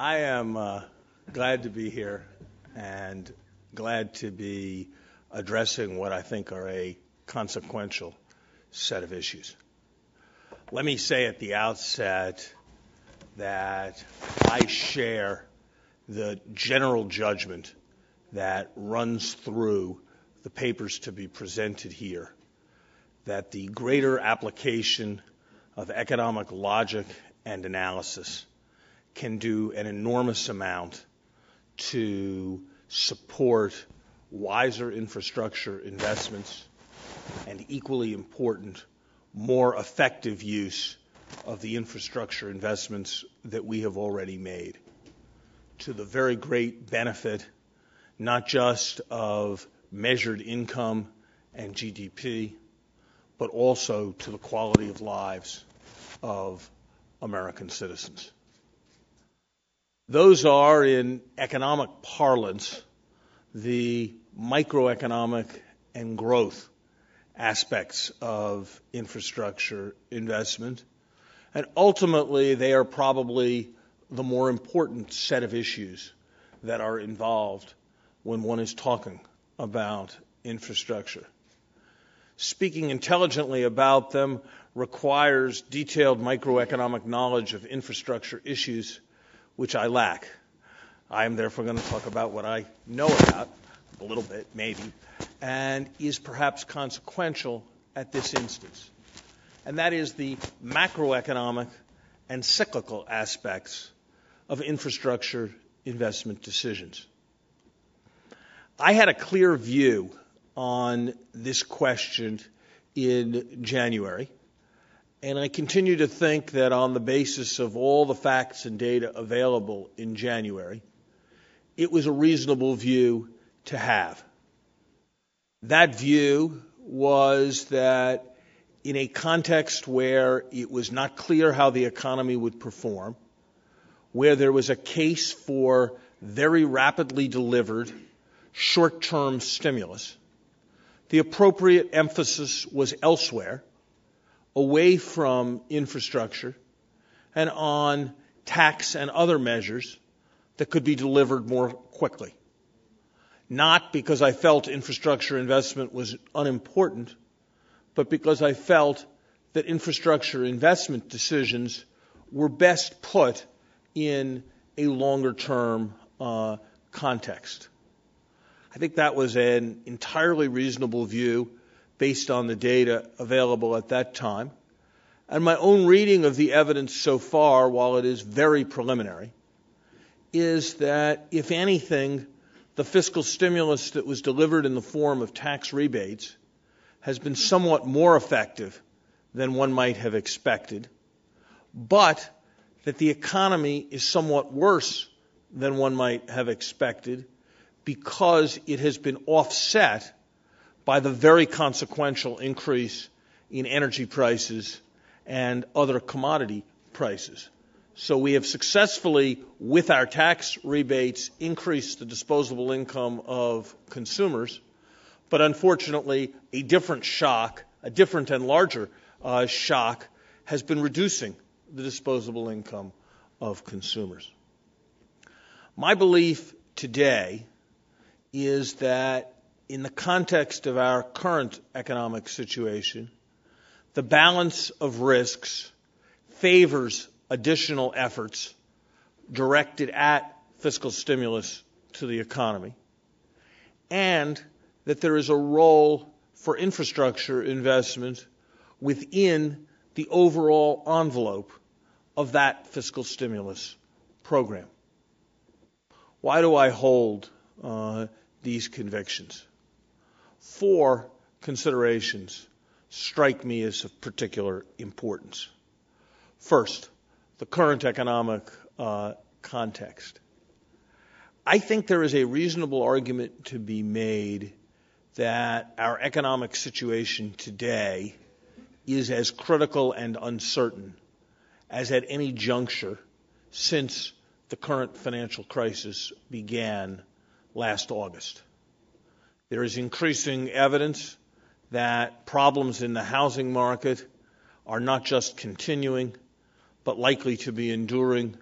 I am glad to be here and glad to be addressing what I think are a consequential set of issues. Let me say at the outset that I share the general judgment that runs through the papers to be presented here, that the greater application of economic logic and analysis can do an enormous amount to support wiser infrastructure investments and, equally important, more effective use of the infrastructure investments that we have already made, to the very great benefit not just of measured income and GDP, but also to the quality of lives of American citizens. Those are, in economic parlance, the microeconomic and growth aspects of infrastructure investment. And ultimately, they are probably the more important set of issues that are involved when one is talking about infrastructure. Speaking intelligently about them requires detailed microeconomic knowledge of infrastructure issues, which I lack. I am therefore going to talk about what I know about, a little bit maybe, and is perhaps consequential at this instance. And that is the macroeconomic and cyclical aspects of infrastructure investment decisions. I had a clear view on this question in January, and I continue to think that on the basis of all the facts and data available in January, it was a reasonable view to have. That view was that in a context where it was not clear how the economy would perform, where there was a case for very rapidly delivered short-term stimulus, the appropriate emphasis was elsewhere, away from infrastructure, and on tax and other measures that could be delivered more quickly. Not because I felt infrastructure investment was unimportant, but because I felt that infrastructure investment decisions were best put in a longer-term context. I think that was an entirely reasonable view based on the data available at that time. And my own reading of the evidence so far, while it is very preliminary, is that, if anything, the fiscal stimulus that was delivered in the form of tax rebates has been somewhat more effective than one might have expected, but that the economy is somewhat worse than one might have expected because it has been offset by the very consequential increase in energy prices and other commodity prices. So we have successfully, with our tax rebates, increased the disposable income of consumers, but unfortunately a different shock, a different and larger shock, has been reducing the disposable income of consumers. My belief today is that in the context of our current economic situation, the balance of risks favors additional efforts directed at fiscal stimulus to the economy, and that there is a role for infrastructure investment within the overall envelope of that fiscal stimulus program. Why do I hold these convictions? 4 considerations strike me as of particular importance. First, the current economic context. I think there is a reasonable argument to be made that our economic situation today is as critical and uncertain as at any juncture since the current financial crisis began last August. There is increasing evidence that problems in the housing market are not just continuing, but likely to be enduring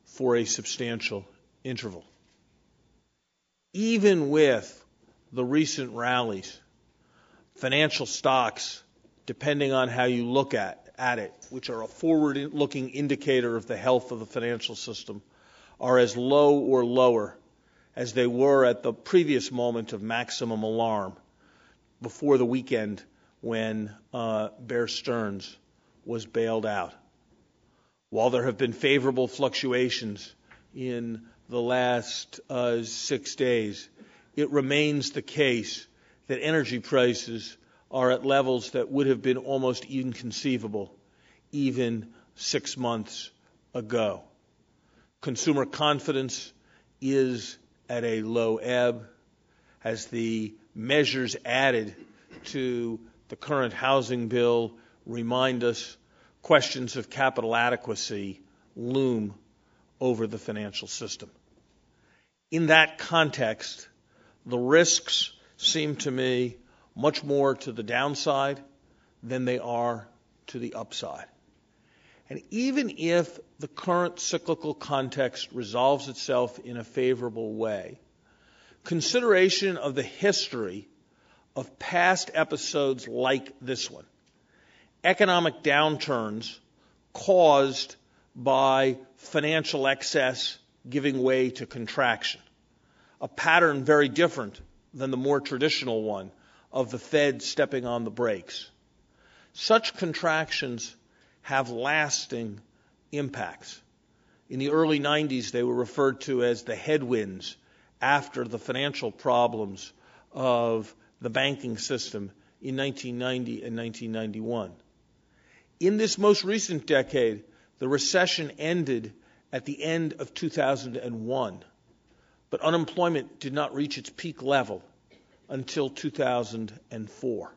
for a substantial interval. Even with the recent rallies, financial stocks, depending on how you look at it, which are a forward-looking indicator of the health of the financial system, are as low or lower as they were at the previous moment of maximum alarm before the weekend when Bear Stearns was bailed out. While there have been favorable fluctuations in the last 6 days, it remains the case that energy prices are at levels that would have been almost inconceivable even 6 months ago. Consumer confidence is at a low ebb as the measures added to the current housing bill remind us questions of capital adequacy loom over the financial system. In that context, the risks seem to me much more to the downside than they are to the upside. And even if the current cyclical context resolves itself in a favorable way, consideration of the history of past episodes like this one, economic downturns caused by financial excess giving way to contraction, a pattern very different than the more traditional one of the Fed stepping on the brakes. Such contractions have lasting impacts. In the early 90s, they were referred to as the headwinds after the financial problems of the banking system in 1990 and 1991. In this most recent decade, the recession ended at the end of 2001, but unemployment did not reach its peak level until 2004.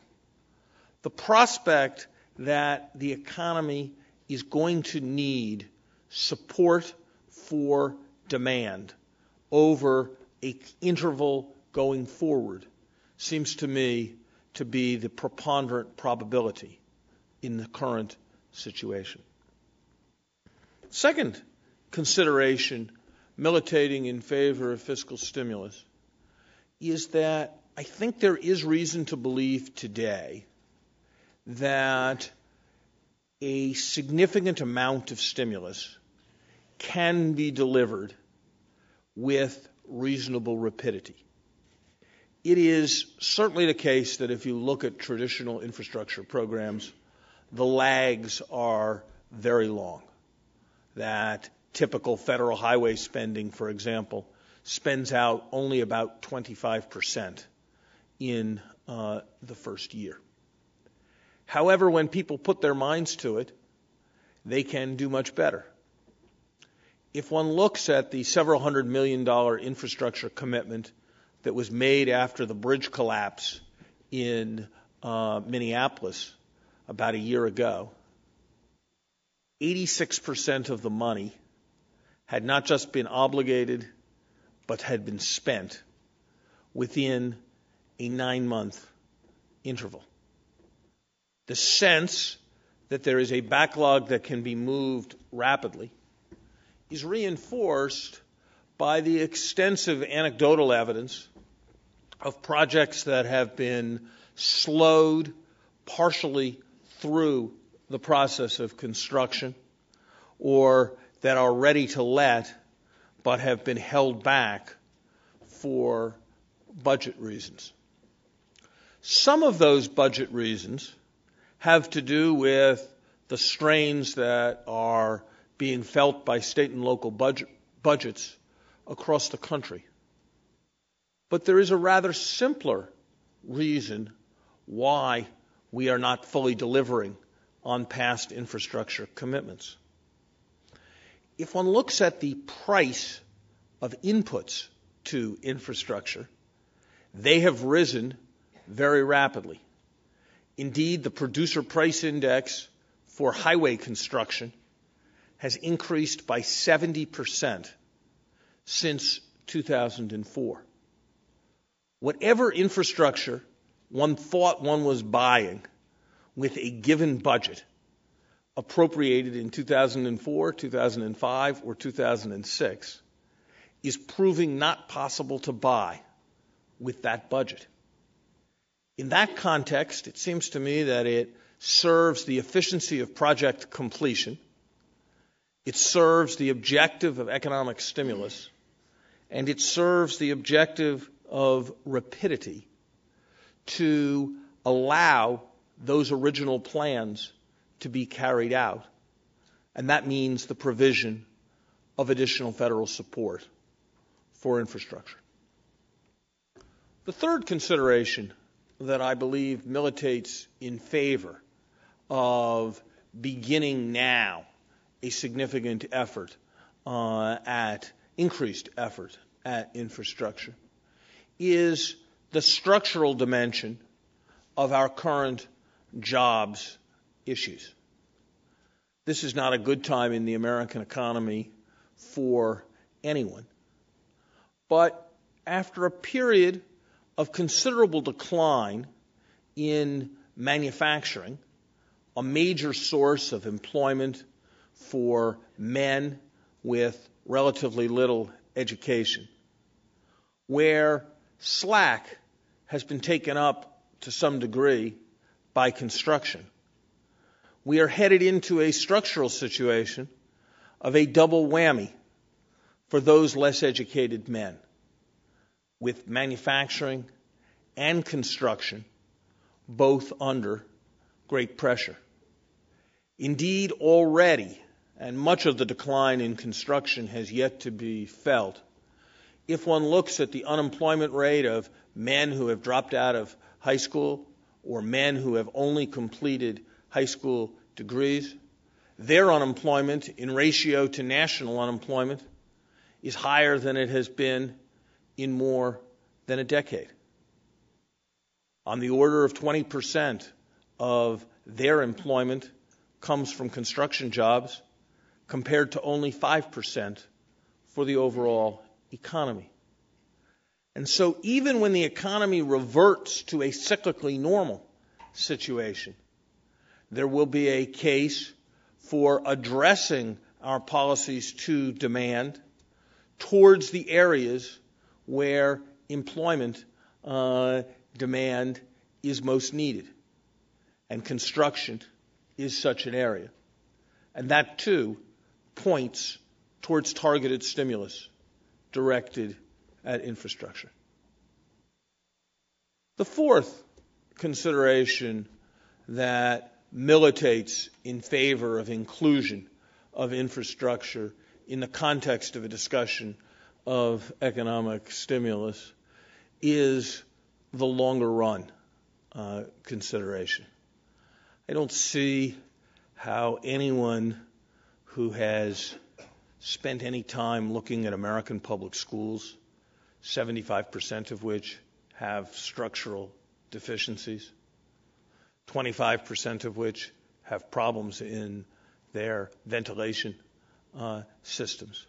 The prospect that the economy is going to need support for demand over an interval going forward seems to me to be the preponderant probability in the current situation. Second consideration militating in favor of fiscal stimulus is that I think there is reason to believe today that a significant amount of stimulus can be delivered with reasonable rapidity. It is certainly the case that if you look at traditional infrastructure programs, the lags are very long. That typical federal highway spending, for example, spends out only about 25% in the first year. However, when people put their minds to it, they can do much better. If one looks at the several $100 million infrastructure commitment that was made after the bridge collapse in Minneapolis about a year ago, 86% of the money had not just been obligated, but had been spent within a 9-month interval. The sense that there is a backlog that can be moved rapidly is reinforced by the extensive anecdotal evidence of projects that have been slowed partially through the process of construction or that are ready to let but have been held back for budget reasons. Some of those budget reasons have to do with the strains that are being felt by state and local budgets across the country. But there is a rather simpler reason why we are not fully delivering on past infrastructure commitments. If one looks at the price of inputs to infrastructure, they have risen very rapidly. Indeed, the producer price index for highway construction has increased by 70% since 2004. Whatever infrastructure one thought one was buying with a given budget appropriated in 2004, 2005, or 2006 is proving not possible to buy with that budget. In that context, it seems to me that it serves the efficiency of project completion, it serves the objective of economic stimulus, and it serves the objective of rapidity to allow those original plans to be carried out. And that means the provision of additional federal support for infrastructure. The third consideration that I believe militates in favor of beginning now a significant effort increased effort at infrastructure is the structural dimension of our current jobs issues. This is not a good time in the American economy for anyone. But after a period of considerable decline in manufacturing, a major source of employment for men with relatively little education, where slack has been taken up to some degree by construction, we are headed into a structural situation of a double whammy for those less educated men, with manufacturing and construction both under great pressure. Indeed, already, and much of the decline in construction has yet to be felt, if one looks at the unemployment rate of men who have dropped out of high school or men who have only completed high school degrees, their unemployment in ratio to national unemployment is higher than it has been in more than a decade. On the order of 20% of their employment comes from construction jobs, compared to only 5% for the overall economy. And so even when the economy reverts to a cyclically normal situation, there will be a case for addressing our policies to demand towards the areas where employment demand is most needed. And construction is such an area. And that, too, points towards targeted stimulus directed at infrastructure. The fourth consideration that militates in favor of inclusion of infrastructure in the context of a discussion of economic stimulus is the longer run consideration. I don't see how anyone who has spent any time looking at American public schools, 75% of which have structural deficiencies, 25% of which have problems in their ventilation systems,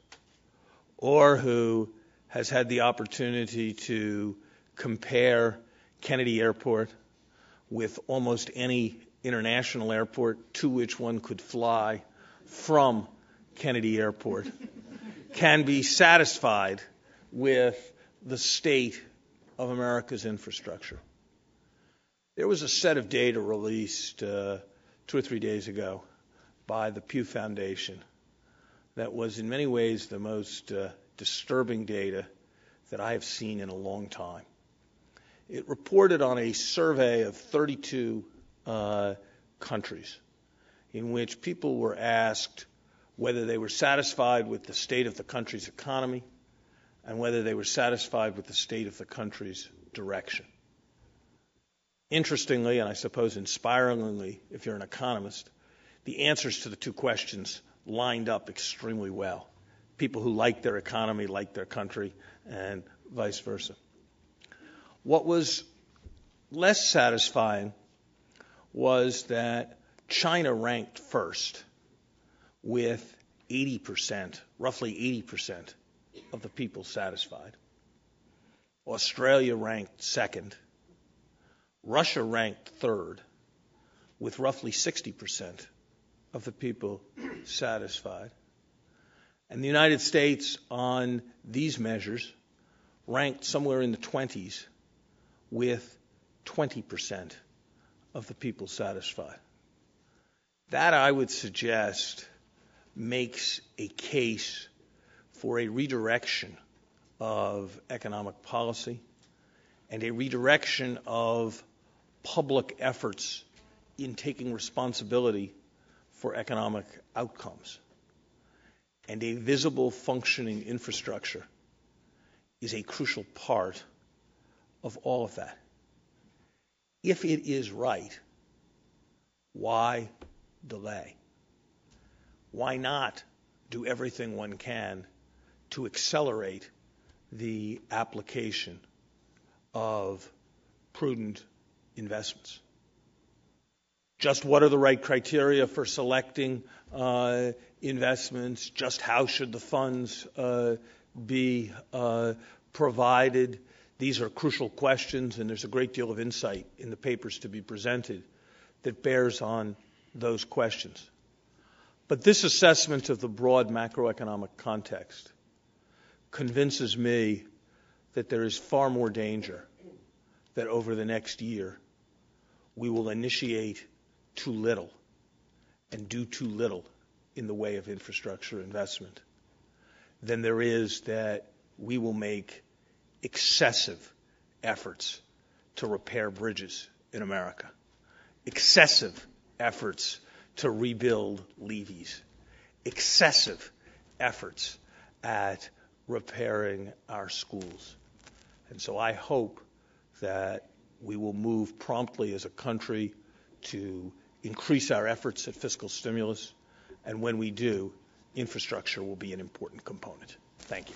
or who has had the opportunity to compare Kennedy Airport with almost any international airport to which one could fly from Kennedy Airport, can be satisfied with the state of America's infrastructure. There was a set of data released 2 or 3 days ago by the Pew Foundation that was in many ways the most disturbing data that I have seen in a long time. It reported on a survey of 32 countries in which people were asked whether they were satisfied with the state of the country's economy and whether they were satisfied with the state of the country's direction. Interestingly, and I suppose inspiringly if you're an economist, the answers to the two questions lined up extremely well. People who like their economy like their country, and vice versa. What was less satisfying was that China ranked first with 80%, roughly 80% of the people satisfied. Australia ranked second. Russia ranked third with roughly 60% of the people satisfied. And the United States on these measures ranked somewhere in the 20s with 20% of the people satisfied. That, I would suggest, makes a case for a redirection of economic policy and a redirection of public efforts in taking responsibility for economic outcomes. And a visible, functioning infrastructure is a crucial part of all of that. If it is right, why delay? Why not do everything one can to accelerate the application of prudent investments? Just what are the right criteria for selecting investments? Just how should the funds be provided? These are crucial questions, and there's a great deal of insight in the papers to be presented that bears on those questions. But this assessment of the broad macroeconomic context convinces me that there is far more danger that over the next year we will initiate too little and do too little in the way of infrastructure investment than there is that we will make excessive efforts to repair bridges in America, excessive efforts to rebuild levees, excessive efforts at repairing our schools. And so I hope that we will move promptly as a country to increase our efforts at fiscal stimulus, and when we do, infrastructure will be an important component. Thank you.